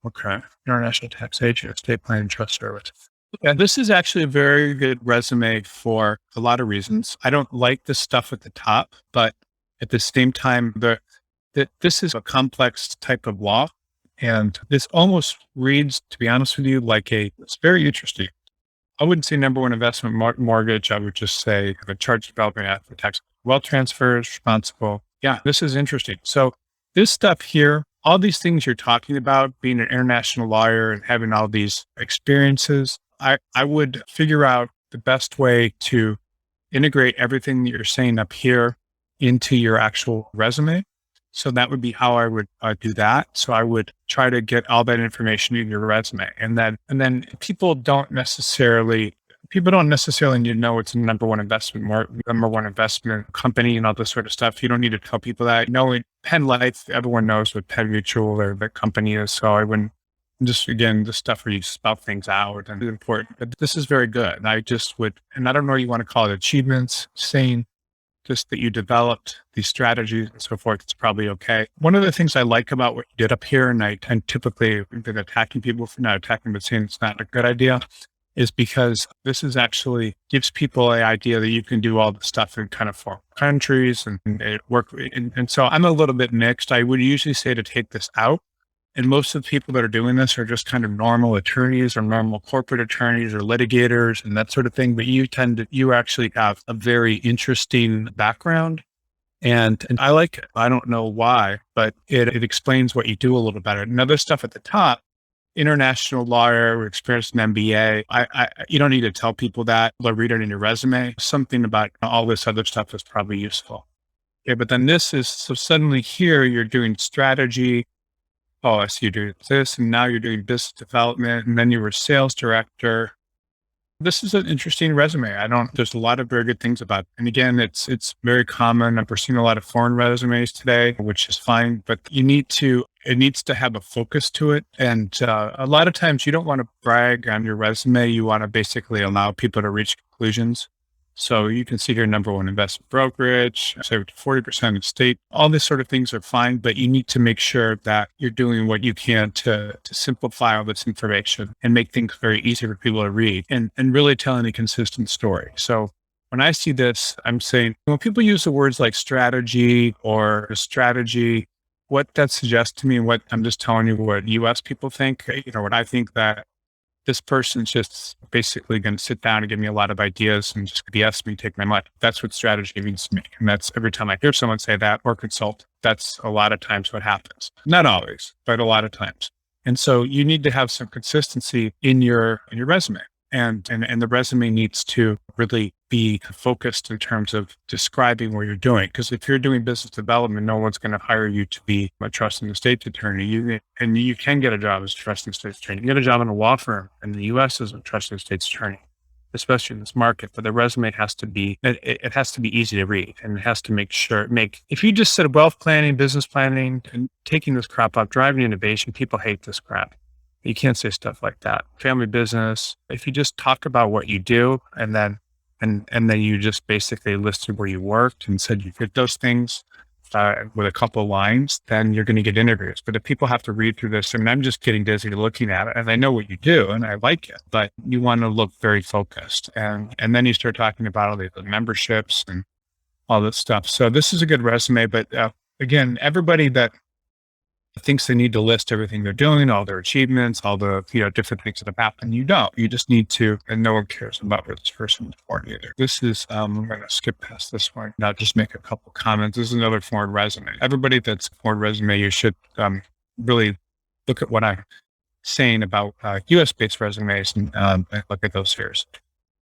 Okay. International taxation, estate planning, trust service. Yeah, this is actually a very good resume for a lot of reasons. I don't like the stuff at the top, but at the same time, this is a complex type of law. And this almost reads, to be honest with you, it's very interesting. I wouldn't say number one investment mortgage. I would just say the charge development act for tax wealth transfers, responsible. Yeah, this is interesting. So this stuff here, all these things you're talking about, being an international lawyer and having all these experiences, I would figure out the best way to integrate everything that you're saying up here into your actual resume. So that would be how I would do that. So I would try to get all that information in your resume, and then people don't necessarily need to know it's a number one investment company and all this sort of stuff. You don't need to tell people that. Penn Life, everyone knows what Penn Mutual or the company is. So I wouldn't just, again, the stuff where you spell things out and it's important. But this is very good. And I just would, and I don't know what you want to call it, achievements, saying just that you developed these strategies and so forth, it's probably okay. One of the things I like about what you did up here, and I tend typically been attacking people for not attacking, but saying it's not a good idea, is because this is actually gives people an idea that you can do all the stuff in kind of foreign countries and it work. And so I'm a little bit mixed. I would usually say to take this out. And most of the people that are doing this are just kind of normal attorneys or normal corporate attorneys or litigators and that sort of thing. But you actually have a very interesting background. And I like it. I don't know why, but it explains what you do a little better. And other stuff at the top, international lawyer, experienced in MBA. You don't need to tell people that. They'll read it in your resume. Something about all this other stuff is probably useful. Okay, but then so suddenly here you're doing strategy. Oh, I see you're doing this, and now you're doing business development, and then you were sales director. This is an interesting resume. There's a lot of very good things about it. And again, it's very common. We're seeing a lot of foreign resumes today, which is fine, but it needs to have a focus to it. And a lot of times you don't want to brag on your resume. You want to basically allow people to reach conclusions. So you can see here, number one investment brokerage, say 40% of state, all these sort of things are fine, but you need to make sure that you're doing what you can to simplify all this information and make things very easy for people to read and really telling a consistent story. So when I see this, I'm saying, when people use the words like strategy or strategy, what that suggests to me, and what I'm just telling you what US people think, what I think, that this person's just basically going to sit down and give me a lot of ideas and just BS me, take my money. That's what strategy means to me. And that's every time I hear someone say that or consult, that's a lot of times what happens. Not always, but a lot of times. And so you need to have some consistency in your resume. And the resume needs to really be focused in terms of describing what you're doing. Because if you're doing business development, no one's going to hire you to be a trust and estate attorney. You can get a job as a trust and estate attorney. You can get a job in a law firm in the U.S. as a trust and estate attorney, especially in this market. But the resume has to be, it has to be easy to read, and it has to if you just said wealth planning, business planning, and taking this crap up, driving innovation, people hate this crap. You can't say stuff like that. Family business. If you just talk about what you do and then you just basically listed where you worked and said you did those things with a couple of lines, then you're going to get interviews. But if people have to read through this, and I'm just getting dizzy looking at it, and I know what you do and I like it, but you want to look very focused. And then you start talking about all the memberships and all this stuff. So this is a good resume, but again, everybody that thinks they need to list everything they're doing, all their achievements, all the different things that have happened. You don't. You just need to, and no one cares about where this person is born either. This is, I'm going to skip past this one. Now just make a couple comments. This is another foreign resume. Everybody that's a foreign resume, you should really look at what I'm saying about US-based resumes and look at those here.